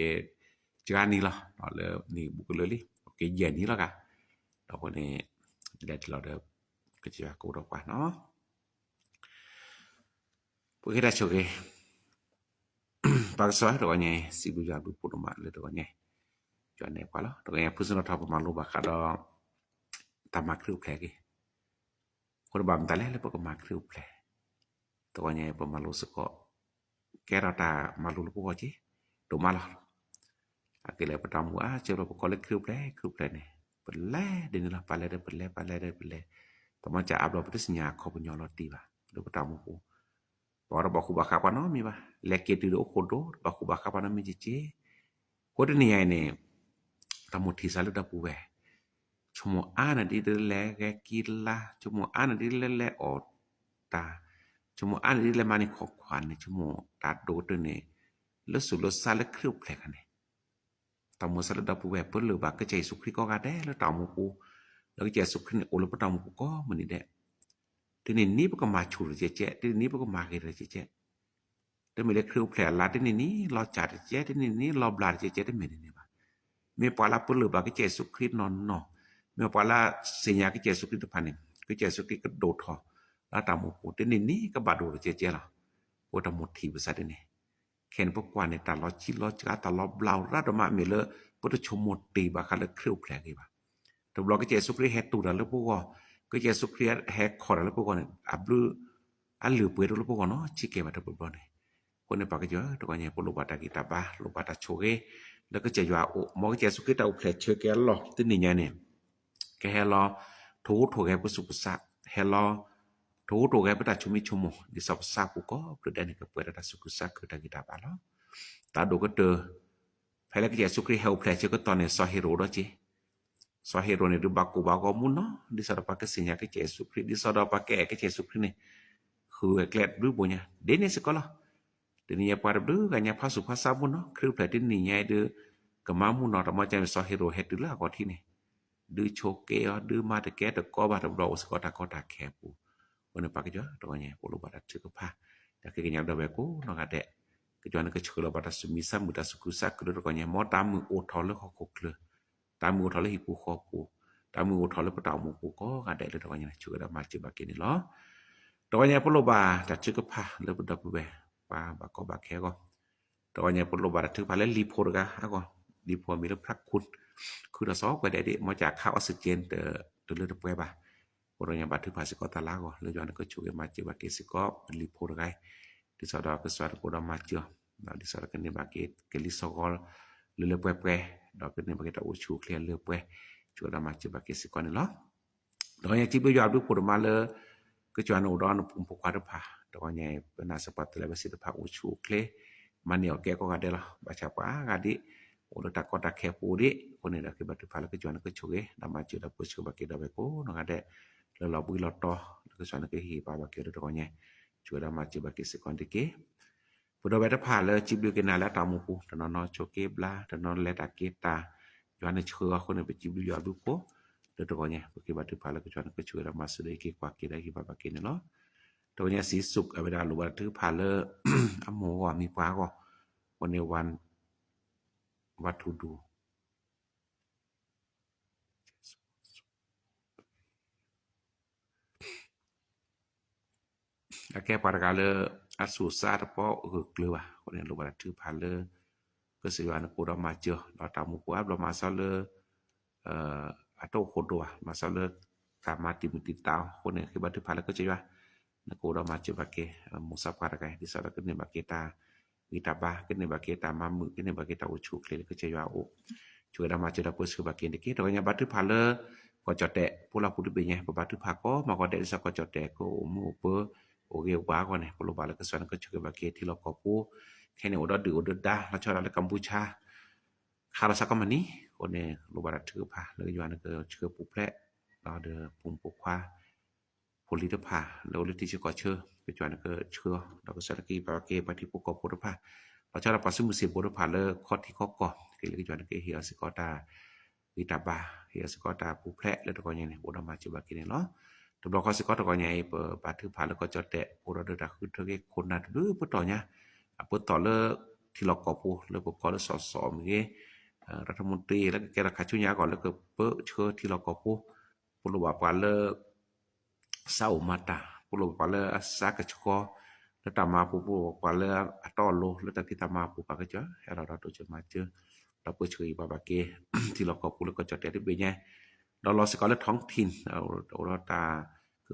จานี่ละเลยนี่บุกเลยลิโอเคเย็นนี่ละกะเราคนนี้เดี๋ยวเราเด้อก็จะกูดอกว่าเนาะพวกได้ช่วยปากซอยตัวนี้สิบุญาบุปุรมาเลยตัวนี้จวนเนี่ยพอแล้วตัวนี้ผู้สนับสนุนมาลูกบักดอตามมาครูแผลกี่คนบำตาแล้วพวกมาครูแผลตัวนี้ประมาณรู้สึกก็แกเราตามาลูกพวกจีตัวมาแล้วอาเลยประจำว่าเจ้าเราพวกเล็กครูแผลเนี่ยเป็นแล่เดี๋ยวนี้เราไปเลยเป็นแล่ประมาณจะอัพเราไปที่สัญญาขอปัญญาลอดดีป่ะเราประจำว่าOra baku baka pa no mi ba leke tu do kodo baku baka pa no mi jeje kodo ni ai ne tamuthi salu da puwe chumo ana di de le ke kila chumo ana di le o ta chumo ana di le mani kho khwan ne chumo ta do de ne le su lo sa le khru phle ka ne tamu salu da puwe pe le ba ke chai su khri ko ga de le tamu pu le ke su khri ne o le pa tamu ko ma ni deทีนี้พวกมาชูเจ๊ทีนี้พวกมาเกเรเจ๊แต่ไม่ได้ครูแผลลาทีนี้เราจัดเจ๊ทีนี้เราบลาเจ๊ได้ไม่ได้เนี่ยป่ะมีปลาปุ่นหรือบางก็เจสุคริสนอนเนาะมีปลาเสียก็เจสุคริสพันนึงก็เจสุคริสก็โดดทอแล้วตามหมู่ทีนี้ก็บาดูเจ๊ล่ะพวกตามหมดทีภาษาทีนี้เข็นพวกกว่าในตลอดชีลอจ้าตลอดบลาวราดมามีเลอพุทธชมหมดตีบาคันแล้วครูแผลกี่ป่ะแต่เราก็เจสุคริสเฮตุดแล้วพวกก็เจสุคริสแฮกคอแล้วพวกนั้นอับลูอันลือเปิดแล้วพวกเนาะชิเกมาตะปุ๊บเนี่ยคนในปากก็เยอะตัวเนี่ยพวกลูกบาตากิตาบาลูกบาตาโชเกแล้วก็จะว่าโอ้มอเจสุคริสเอาแผลเชแกลอที่นี่เนี่ยแกเฮลอทูแกปุสุปุสะเฮลอทูแกปตาชุมิชุโมดิสับสากุก็ประเด็นก็เปิดตาสุกุสะคือตากิตาบาลอตาดูก็เตอแผลก็เจสุคริสเฮลแผลเชก็ตอนเนี่ยซอเฮโรดจิซอเฮโรเนี่ยดูบักกูบากมุนเนาะดิสอดปากสิญญาก็เจสุคริสดิสอดปากแกก็เจสุคริสเนี่ยคือแกลดรู้บ่เนี่ยเดเนี่ยสกอลDia ni apa ada kan ya pasu pasamu no kru platin ni nya de kemamu no ta ma cha so hero het la ko thi ni de choke ya de ma de ke de ko ba de bro ko ta ke pu one pa ke jo to nya po lo ba ta chu pa ta ke nya da be ko no ga de ke jo na ke chu lo ba ta su mi sam mu ta su ku sa ku de ko nya mo ta mu o tho le ko ko kle ta mu o tho le hi pu kho pu ta mu o tho le pa ta mu pu ko ga de le to nya chu da ma chi ba ke ni lo to nya po lo ba ta chu pa le bu da bu beปาบก็บาแค่ก็ตอนนี้พลบาถึงพาแล้วรีโพร์ตก็ฮะก็รีโพร์ตมีแล้วพระคุณคือเราซอกไปได้ดิมาจากค่าออกซิเจนเลือดป่วยบ่พอเราบาถึงพาสิก็ตาลาก็เลยย้อนก็ช่วยมาจิบาเกสิก็รีโพร์ตไงดิสอดก็สวัสดิ์ก็ดมาจิดิสอดกันนี่บาเกเกลิซอกอลเลือดป่วยดอกกันนี่บาเกตาอุชูเคลียร์เลือดป่วยช่วยดมาจิบาเกสิก็นี่เนาะตอนนี้จิบยอดดูโพร์ตมาเลยก็จวนอุดรปุ่มพกวาดพาตอนนี้เป็นนาสปัตตะเลสิตภาอุชูเคลมันเหนียวแกก็กะเดละบาชาปากะดิโอลตะกอตะแคปูดิคนนี้ละคือบัตรพาละก็จวนก็ชูเกนำมาจุดปุชูบาเกดาเบโกนกะเดแล้วเราบุยลอตอแล้วก็สวนก็ฮีปาบาเกดตอนนี้ช่วยดามาจิบาเกสิกอนติเกปุดาเบตพาละจิบอยู่กินนาละตามุปูตะนอนโชเกบลาตะนอนเลตะเกตาจวนเชื่อคนนี้ไปจิบอยู่ยอดูโปตัวเนี่ยปฏิบัติภาระก็จวนก็ช่วยเรามาสุดได้กี่กว่ากี่ได้กี่บาบากินเนาะตัวเนี่ยสีสุกเวลาหรือว่าถือพาเลออโมก็มีปลาก็วันในวันวัตถุดูแก้ปารกาเลอสุสาตปอเกลือคนเนี่ยหรือว่าถือพาเลก็สิวันกูเรามาเจอเราตามมุกว่าเรามาซะเลอัตโตโคตัวมาซะเลตามมาติมุติตาคนเนี่ยคือบัตรพาแล้วก็จะว่านะกูเรามาเจอบาเกมุสาปาระไกดิสระกันในบาเกตาวิตาบากันในบาเกตามามือกันในบาเกตาอุชูเคลก็จะว่าโอช่วยเรามาเจอเราก็ซื้อบาเกตเกตัวเนี่ยบัตรพาเลยก็จอดแตะพวกเราพูดไปไงบัตรพาก็มาก็ได้สักก็จอดแตะก็โอมูเปโอเกว่าก็เนี่ยพวกเราบาแล้วก็ส่วนก็ช่วยบาเกที่เราก็พูแค่เนี่ยโอดดือโอดดาเราชอบเรากัมพูชาคาราสักก็มันนี้คนเนี่ยโลบาถือพาเลยย้อนก็เชื่อปุแพร่เราเดอปุ่มปุควาผลิตภาแล้วลิติชก็เชื่อไปจวนก็เชื่อเราก็สารกีปาเกปฏิปุกปุรภาพระเจ้าปัสมุสิปุรภาเลข้อที่ข้อก่อคือเลยจวนก็เฮียสิกอตาวิตาบาเฮียสิกอตาปุแพร่แล้วก็ยังเนี่ยบ่ได้มาจิบากินเนาะ ตบเขาสิก็ตก็ใหญ่เปปาถือผ่านแล้วก็จอดแตะโอรเดอร์ตะคือเทกคนน่ะปต่อเนี่ยปต่อเลที่เราก็ปูแล้วก็เลสสมีรัฐมนตรีแล้วก็แกราคาชุญญาก่อนแล้วก็เปเชื่อที่เราก็ปูปุรุว่าปาเลเศร้ามาตาปุรุปาเลสากะชกแล้วตามมาปูปาเลอตอโลแล้วแต่ที่ตามมาปูปากะจะให้เราตัวจะมาเจอเราไปช่วยบาบาเกที่เราก็ปูแล้วก็จอดแตะได้เป็นไงเราสกอท้องถิ่นเราตา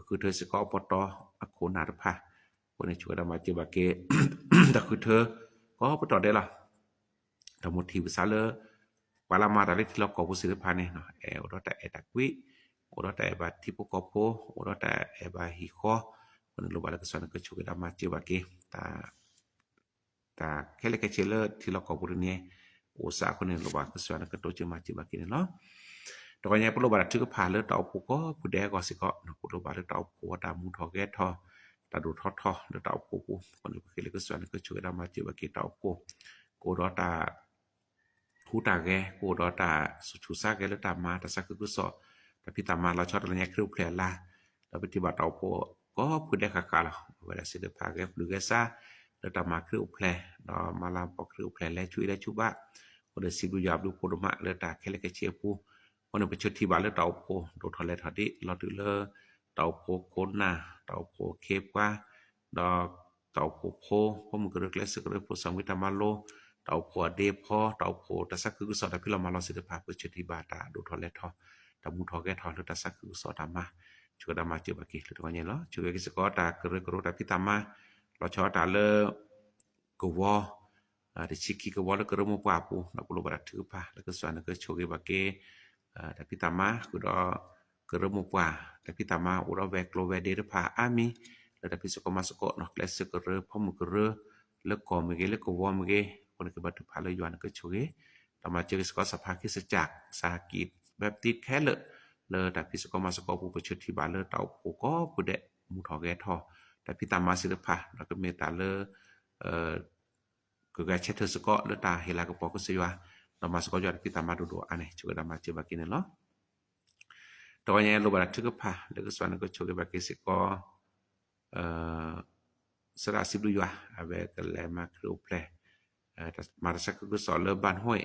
คือเธอสกอปตอโคนาตพะคนในช่วยเรามาเจอบาเก แต่คือเธอก็ปตได้ล่ะทั้งหมดที่ภาษาเลปาลามาตาเลที่เราก็บ่สิพาเนี่ยเนาะเราแต่ตะกวิเราแต่บาทิปกอโพเราแต่บาฮิคอคนโลบาลก็สอนก็ช่วยเรามาเจอบาเกตาแค่เล็กเชลที่เราก็บ่เนี่ยโอซาคนในโลบาก็สอนก็โตเจอมาเจอบาเกเนาะตอนนี้ปุโรบาทึกพาเลตาปูก็ผู้แดก็สิก็ปุโรบาเลตาปูตามูทอแกทอตาดูทอเลตาปูคนก็คือก็สอนก็ช่วยเรามาเจอบาเกตาปูโกดอตาผู้ตาแกโกดอตาสุชุซาแกเลตามาตาสักคือสอแต่พิตามาเราชอบอะไรเนี่ยคือแผลละเราปฏิบัติตาปูก็ผู้แดกะกาลเวลาสิเดพาแกหรือแกซาเลตามาคือแผลดอมาลามปอกคือแผลและช่วยได้ชุบะคนสิบุยาบดูโพดมะเลตาแค่เลกเชปูคนไปชุดที่บาลเตาโพโดทอเลทอดิเราดูเลเตาโพโคนนาเตาโพเคปว่าดอกเตาโพโพพมกระเล็กสึกระโพสังวิตามาโลเตาโพเดพอเตาโพตะสักคือสอดพิลามาลอสิทภาพชุดที่บาตาดูทอเลทอตะมูทอแกทอตะสักคือสอดมาช่วยดามาเจอบากิหรือตัวนี้เนาะช่วยกิสกอตากระกระตาพิตามาเราชอตาเลกวอดิชิกิกวอแล้วกระมปาปูเราปุโรบาถือพาแล้วก็สวนก็ช่วยบาเกแต่พิตามาคือดอกระมปาแต่พิตามาอุระแวกโลเวเดรพาอามีแล้วแต่พิสกมาสกเนาะและสกระพอมกระแล้วก็มเกแล้วก็วอมเกคนก็บัดพาเลยยวนก็ช่วยตามาเจอสกสภาคริสตจักรสากิจแบบติดแค่เลแต่พิสกมาสกผู้ประชดที่บาเลเตาผู้ก็ผู้เดมูทอแกทอแต่พิตามาศิลปะแล้วก็เมตาเลก็แกเชตสกเลตาเฮลากปอก็สิว่าเรามาสกอจพิตามาดูอันนี้ช่วยดามาเจบากินเนาะตัวนี้โลบาทึกพาแล้วก็สวนก็ช่วยบากิสิก็สระสิบดูว่าเอาไว้กันแลมาครูแพลมาสักก็สอนเลบ้านห้วย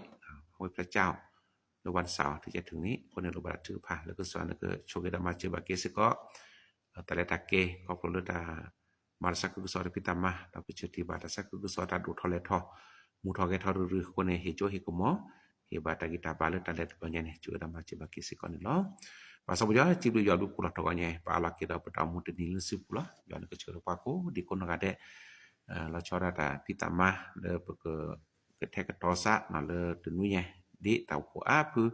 พระเจ้าในวันเสาร์ที่จะถึงนี้คนในโลบาทึกพาแล้วก็สวนก็ช่วยดามาเจบากิสิก็แต่ละตะเกก็พลดามาสักก็สอนพิตามาเราไปจุดที่บาตสักก็สอนตาดูทอเลทอมูทอแกทอหรือคนในเฮโจเฮกมอเฮบาตากิตาบาเลตาเลตปัญญาเนี่ยช่วยดามาเจบากิสิก็นี่เนาะpasal boja cibu yalu pula tokanya pala kita pertama tadi lesi pula yana ke cero pako di kono kade la chora ta pitama le ke tek tosa na le tenunya di tau po apu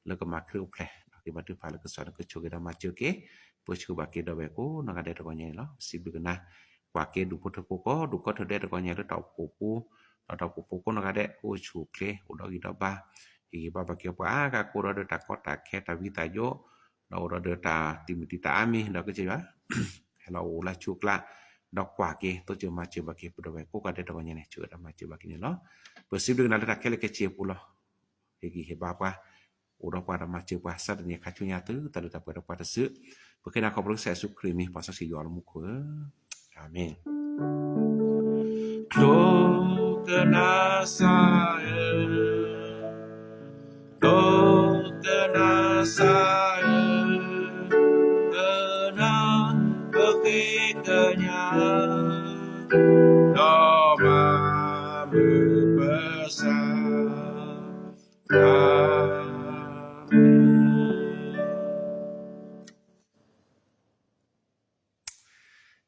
le ke makru ple ki batu pala ke sara ke choge da machoke pochu baki da beko na kade tokanya lo sibu kena wake du poto poko du ko tode tokanya le tau popo tau popo na kade ko chukle udo gi da ba ki baba ke pa ka ko ro ta ko ta ke ta vita yoเราเดินตาติมติตามีเราก็จะว่าเราละชุกละดอกกว่าเกตัวจะมาเจบาเกปุดไว้ก็ก็ได้ตอนนี้เนี่ยเจอมาเจบากินี่เนาะเปิดสิบเดือนนั้นละแค่เลยแค่เจปุละเฮกิเฮบาปะอุดกว่ามาเจบาสัตว์เนี่ยคัชุญญาตื้อแต่ละเปิดกว่าซื้อเพื่อให้นักขอบรู้แสสุครีมีภาษาสิยอลมุขอาเมนโคกนาซาโคกนาซาKenya Doma berbesar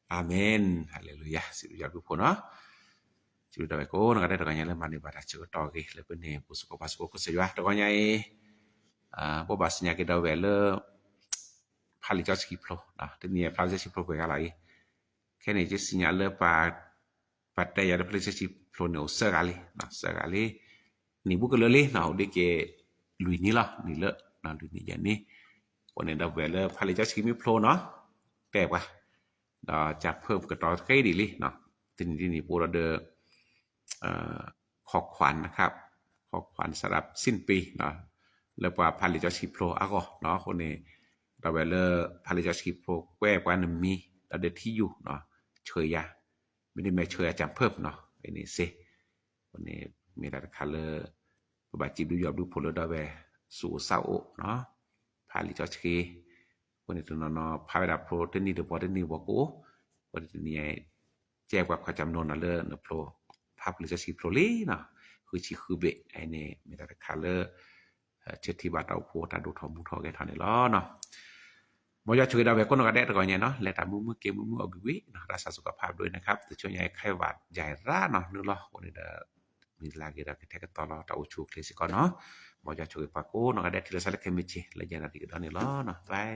Amin Haleluya Siap lupa no Siap dah ko nak ada dengan yang mana ibadah cerita ke lepas ni pusuk pasuk ko sejuah dengan bo basnya kita wele Pali just keep flow nah ni pali just keep flow ke alai แค่นี้จะสัญญาณเลยปัดได้ยาได้ผลิตสิโปรเนลเซอร์กาลีนะเซอร์กาลีนี่บุกเลยนะเด็กลุยนี่ล่ะนี่เลนะลุยนี่อย่างนี้วันนี้เราเวลาผลิตจะสิมีโปรเนาะแต่ว่าจะเพิ่มกระต่อใกล้ดีเลยเนาะทีนี้ปูเราเดขอขวัญนะครับขอขวัญสำหรับสิ้นปีเนาะแล้วว่าผลิตจะสิโปรอ่ะก็เนาะคนนี้ ตะเวเลพาลิจสกิโปรแกวกว่านมีตะเดที่อยู่เนาะเชยยาไม่ได้แม่เชยอาจารย์เพิ่มเนาะไอ้นี่ซิวันนี้มีแต่คัลเลอร์บาจิบดูยอบดูพลดาเวสู่ซาโอเนาะพาลิจสกิวันนี้ตัวเนาะพาไปดับโปรเทนี่เดพอเทนี่บอกโอ้วันนี้แจ้งว่าเขาจำนวนนั่นเลยเนาะโปรพาลิจสกิโปรลีเนาะคือชิคือเบไอ้นี่มีแต่คัลเลอร์เจ็ดที่บาทเอาโพตาดูทอมุทอแกทอนนี่ล้อเนาะบ่อยากช่วยดาวแวคนก็ได้ก่อนเนี่ยเนาะและตามมือเกมมือเอาบิวิเนาะรักษาสุขภาพด้วยนะครับแต่ช่วยใหญ่ไข้หวัดใหญ่ราเนาะนึกล้อวันนี้มีลากิราแท้ก็ตอลอตาอุชูเคลสิก่อนเนาะบ่อยากช่วยปาโกเนาะก็ได้ทีละสักเคมิจิและยันนาทีก็ตอนนี้ล้อเนาะบาย